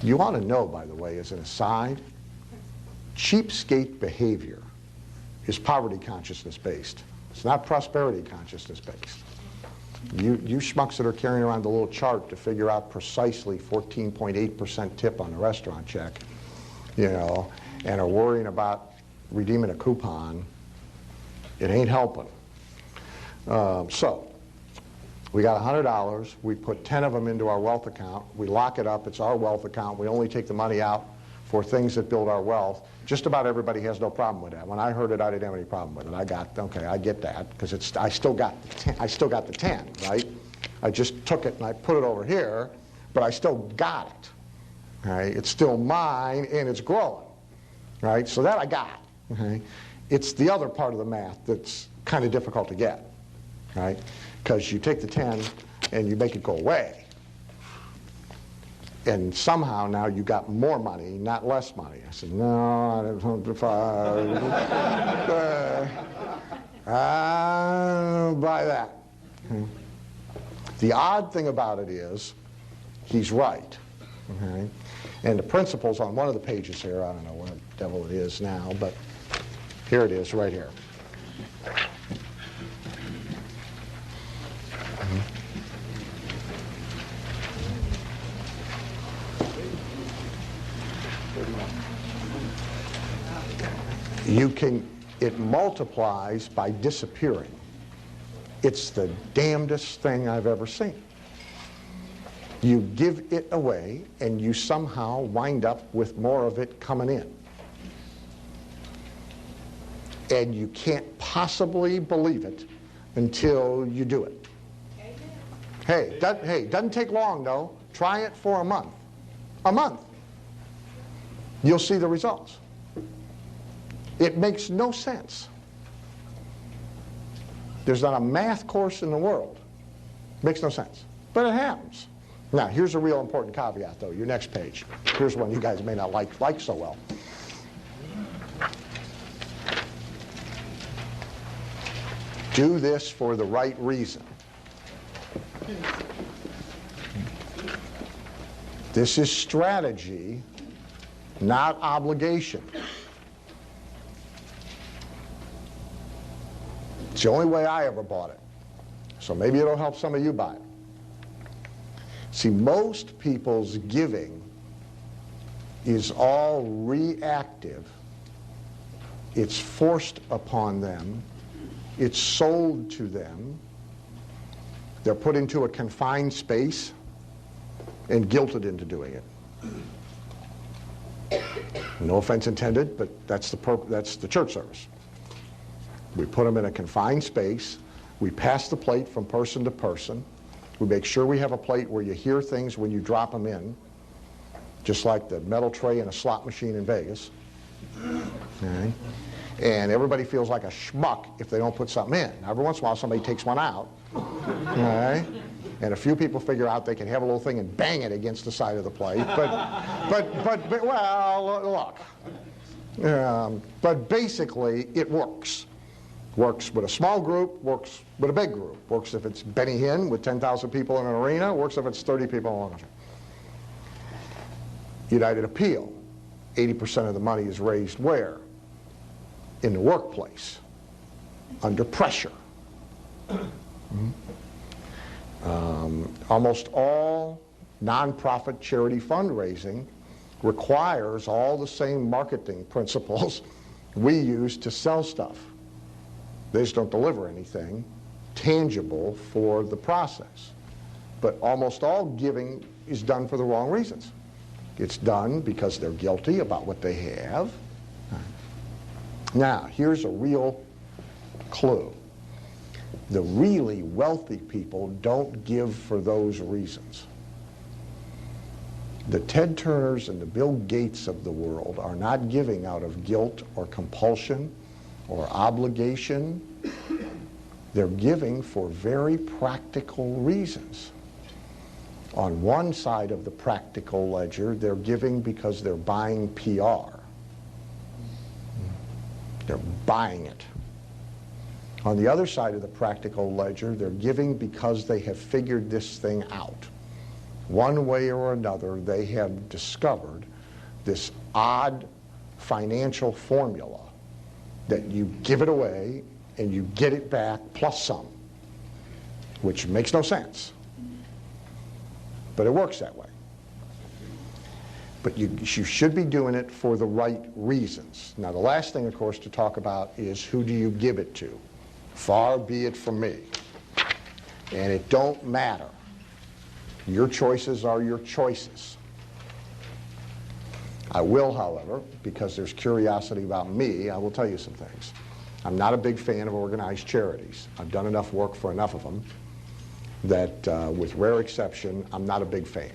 You ought to know, by the way, as an aside, cheapskate behavior is poverty consciousness based. It's not prosperity consciousness based. You schmucks that are carrying around the little chart to figure out precisely 14.8% tip on the restaurant check, you know, and are worrying about redeeming a coupon, it ain't helping. So we got $100. We put 10 of them into our wealth account. We lock it up. It's our wealth account. We only take the money out for things that build our wealth. Just about everybody has no problem with that. When I heard it, I didn't have any problem with it. Okay, I get that, because I still got the 10, right? I just took it and I put it over here, but I still got it. Right? It's still mine and it's growing, right? So that I got. Okay? It's the other part of the math that's kind of difficult to get, right? Because you take the 10 and you make it go away. And somehow now you got more money, not less money. I said, no, I don't buy that. The odd thing about it is, he's right. Okay? And the principle's on one of the pages here. I don't know what the devil it is now, but here it is right here. It multiplies by disappearing. It's the damnedest thing I've ever seen. You give it away and you somehow wind up with more of it coming in. And you can't possibly believe it until you do it. Hey, doesn't take long though. Try it for a month. A month. You'll see the results. It makes no sense. There's not a math course in the world. Makes no sense. But it happens. Now, here's a real important caveat, though. Your next page. Here's one you guys may not like so well. Do this for the right reason. This is strategy, not obligation. It's the only way I ever bought it. So maybe it'll help some of you buy it. See, most people's giving is all reactive. It's forced upon them. It's sold to them. They're put into a confined space and guilted into doing it. No offense intended, but that's the church service. We put them in a confined space. We pass the plate from person to person. We make sure we have a plate where you hear things when you drop them in, just like the metal tray in a slot machine in Vegas. Okay. And everybody feels like a schmuck if they don't put something in. Now, every once in a while, somebody takes one out. Okay. And a few people figure out they can have a little thing and bang it against the side of the plate. But well, look. But basically, it works. Works with a small group, works with a big group. Works if it's Benny Hinn with 10,000 people in an arena, works if it's 30 people in a country. United Appeal, 80% of the money is raised where? In the workplace, under pressure. Almost all nonprofit charity fundraising requires all the same marketing principles we use to sell stuff. They just don't deliver anything tangible for the process. But almost all giving is done for the wrong reasons. It's done because they're guilty about what they have. Now, here's a real clue. The really wealthy people don't give for those reasons. The Ted Turners and the Bill Gates of the world are not giving out of guilt or compulsion or obligation. They're giving for very practical reasons. On one side of the practical ledger, they're giving because they're buying PR. They're buying it. On the other side of the practical ledger, they're giving because they have figured this thing out. One way or another, they have discovered this odd financial formula that you give it away and you get it back plus some, which makes no sense. But it works that way. But you should be doing it for the right reasons. Now, the last thing, of course, to talk about is who do you give it to? Far be it from me. And it don't matter. Your choices are your choices. I will, however, because there's curiosity about me, I will tell you some things. I'm not a big fan of organized charities. I've done enough work for enough of them that, with rare exception, I'm not a big fan.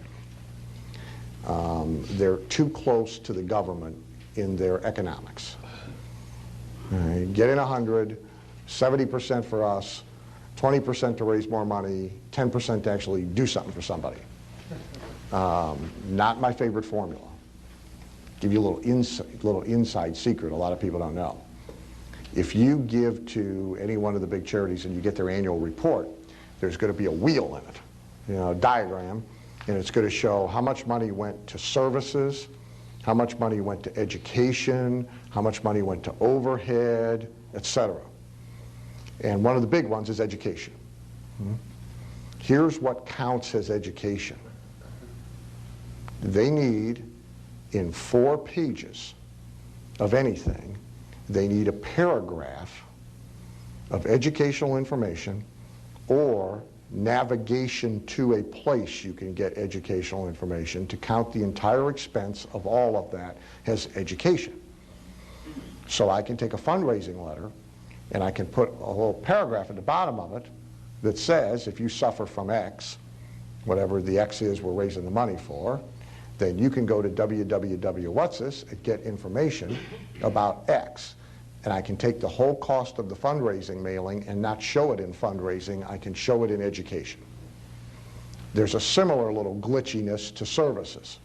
They're too close to the government in their economics. Right? Get in 100, 70% for us, 20% to raise more money, 10% to actually do something for somebody. Not my favorite formula. Give you a little inside secret a lot of people don't know. If you give to any one of the big charities and you get their annual report, there's going to be a wheel in it, you know, a diagram, and it's going to show how much money went to services, how much money went to education, how much money went to overhead, etc. And one of the big ones is education. Here's what counts as education. They need, in 4 pages of anything, they need a paragraph of educational information or navigation to a place you can get educational information to count the entire expense of all of that as education. So I can take a fundraising letter and I can put a whole paragraph at the bottom of it that says if you suffer from X, whatever the X is we're raising the money for, then you can go to www.what's-this and get information about X. And I can take the whole cost of the fundraising mailing and not show it in fundraising, I can show it in education. There's a similar little glitchiness to services.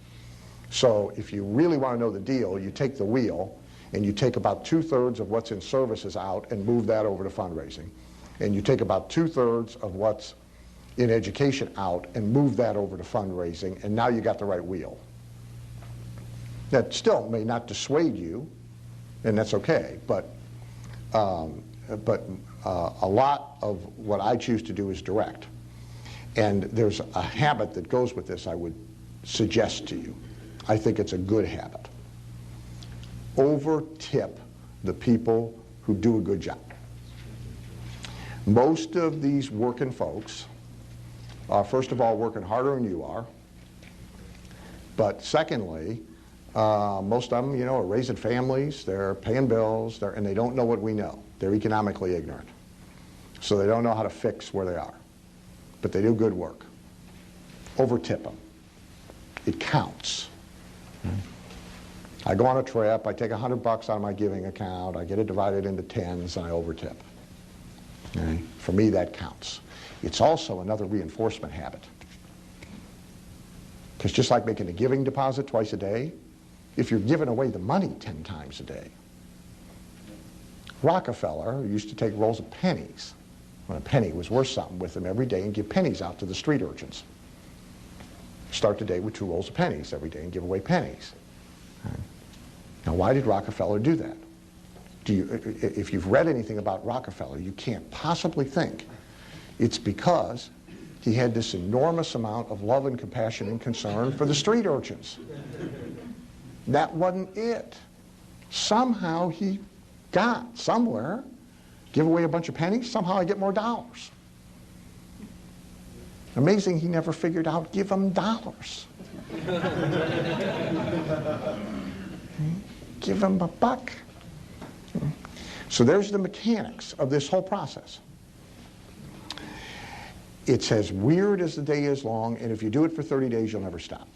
So if you really want to know the deal, you take the wheel and you take about 2/3 of what's in services out and move that over to fundraising. And you take about 2/3 of what's in education out and move that over to fundraising, and now you got the right wheel. That still may not dissuade you, and that's okay, but a lot of what I choose to do is direct. And there's a habit that goes with this I would suggest to you. I think it's a good habit. Over-tip the people who do a good job. Most of these working folks are, first of all, working harder than you are, but secondly, most of them, you know, are raising families, they're paying bills, and they don't know what we know. They're economically ignorant. So they don't know how to fix where they are. But they do good work. Over-tip them. It counts. I go on a trip, I take $100 out of my giving account, I get it divided into tens, and I over-tip. Okay? For me, that counts. It's also another reinforcement habit. Because just like making a giving deposit twice a day, if you're giving away the money 10 times a day. Rockefeller used to take rolls of pennies, when a penny was worth something, with him every day and give pennies out to the street urchins. Start the day with 2 rolls of pennies every day and give away pennies. Now, why did Rockefeller do that? If you've read anything about Rockefeller, you can't possibly think it's because he had this enormous amount of love and compassion and concern for the street urchins. That wasn't it. Somehow he got somewhere, give away a bunch of pennies, somehow I get more dollars. Amazing he never figured out give them dollars. Give them $1. So there's the mechanics of this whole process. It's as weird as the day is long, and if you do it for 30 days, you'll never stop.